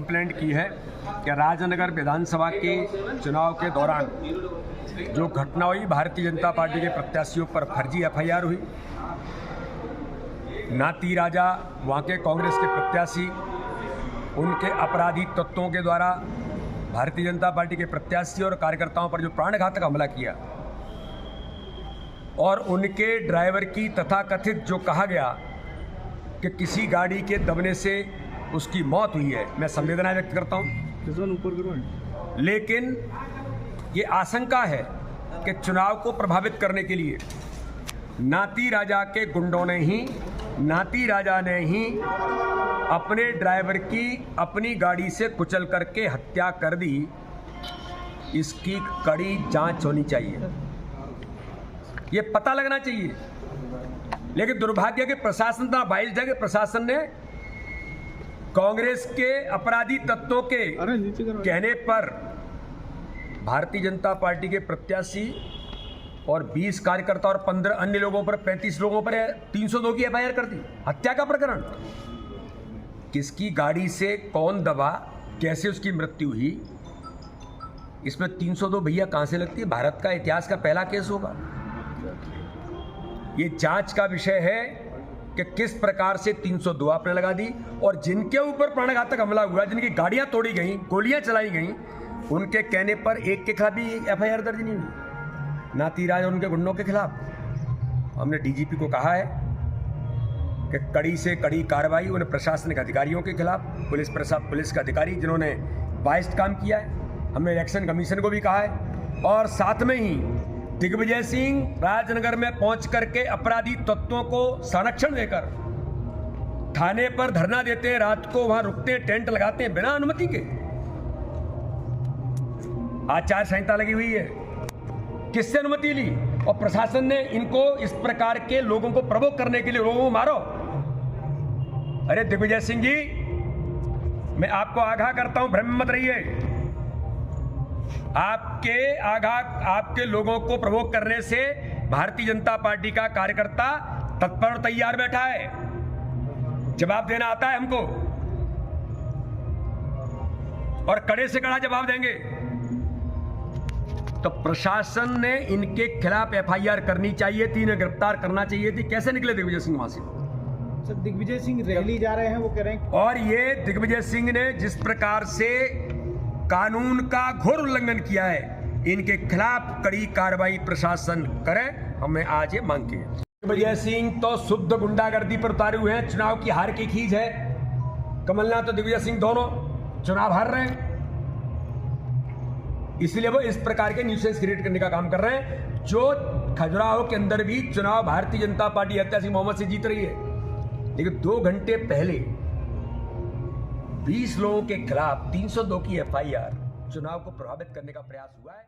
Complaint की है कि राजनगर विधानसभा के चुनाव के दौरान जो घटना हुई, भारतीय जनता पार्टी के प्रत्याशियों पर फर्जी एफआईआर हुई। नाती राजा वहाँ के कांग्रेस के प्रत्याशी, उनके आपराधिक तत्वों के द्वारा भारतीय जनता पार्टी के प्रत्याशी और कार्यकर्ताओं पर जो प्राणघातक हमला किया और उनके ड्राइवर की तथाकथित जो कहा गया कि किसी गाड़ी के दबने से उसकी मौत हुई है, मैं संवेदना व्यक्त करता हूं। लेकिन ये आशंका है कि चुनाव को प्रभावित करने के लिए नाती राजा के गुंडों ने ही, नाती राजा ने ही अपने ड्राइवर की अपनी गाड़ी से कुचल करके हत्या कर दी। इसकी कड़ी जांच होनी चाहिए, ये पता लगना चाहिए। लेकिन दुर्भाग्य के प्रशासन था, 22 जगह प्रशासन ने कांग्रेस के अपराधी तत्वों के कहने पर भारतीय जनता पार्टी के प्रत्याशी और 20 कार्यकर्ता और 15 अन्य लोगों पर, 35 लोगों पर 302 की एफआईआर कर दी। हत्या का प्रकरण, किसकी गाड़ी से कौन दबा, कैसे उसकी मृत्यु हुई, इसमें 302 भैया कहां से लगती है? भारत का इतिहास का पहला केस होगा। ये जांच का विषय है कि किस प्रकार से 302 आपने लगा दी और जिनके ऊपर प्राणघातक हमला हुआ, जिनकी गाड़ियां तोड़ी गई, गोलियां चलाई गई, उनके कहने पर एक के खिलाफ भी एफआईआर दर्ज नहीं हुई। नाती राज और उनके गुंडों के खिलाफ हमने डीजीपी को कहा है कि कड़ी से कड़ी कार्रवाई उन प्रशासनिक अधिकारियों के खिलाफ, पुलिस के अधिकारी जिन्होंने बाइस्ड काम किया है। हमने इलेक्शन कमीशन को भी कहा है और साथ में ही दिग्विजय सिंह राजनगर में पहुंच करके अपराधी तत्वों को संरक्षण देकर थाने पर धरना देते हैं, रात को वहां रुकते हैं, टेंट लगाते हैं बिना अनुमति के। आचार संहिता लगी हुई है, किससे अनुमति ली? और प्रशासन ने इनको इस प्रकार के लोगों को प्रवोक करने के लिए लोगों को मारो। अरे दिग्विजय सिंह जी, मैं आपको आगाह करता हूं, भ्रम मत रहिए। आपके लोगों को प्रवोक करने से भारतीय जनता पार्टी का कार्यकर्ता तत्पर और तैयार बैठा है। जवाब देना आता है हमको और कड़े से कड़ा जवाब देंगे। तो प्रशासन ने इनके खिलाफ एफआईआर करनी चाहिए थी, इन्हें गिरफ्तार करना चाहिए थी। कैसे निकले दिग्विजय सिंह वहां से? सर, दिग्विजय सिंह रैली जा रहे हैं, वो कह रहे हैं। और ये दिग्विजय सिंह ने जिस प्रकार से कानून का घोर उल्लंघन किया है, इनके खिलाफ कड़ी कार्रवाई प्रशासन करे, हमें आज ये मांग की है। दिग्विजय सिंह तो शुद्ध गुंडागर्दी पर उतारे हुए हैं, चुनाव की हार की खींच है। कमलनाथ तो दिग्विजय सिंह दोनों चुनाव हार रहे हैं, इसलिए वो इस प्रकार के न्यूसेंस क्रिएट करने का काम कर रहे हैं। जो खजुराहो के अंदर भी चुनाव भारतीय जनता पार्टी ऐतिहासिक बहुमत से जीत रही है, लेकिन 2 घंटे पहले 20 लोगों के खिलाफ 302 की एफआईआर चुनाव को प्रभावित करने का प्रयास हुआ है।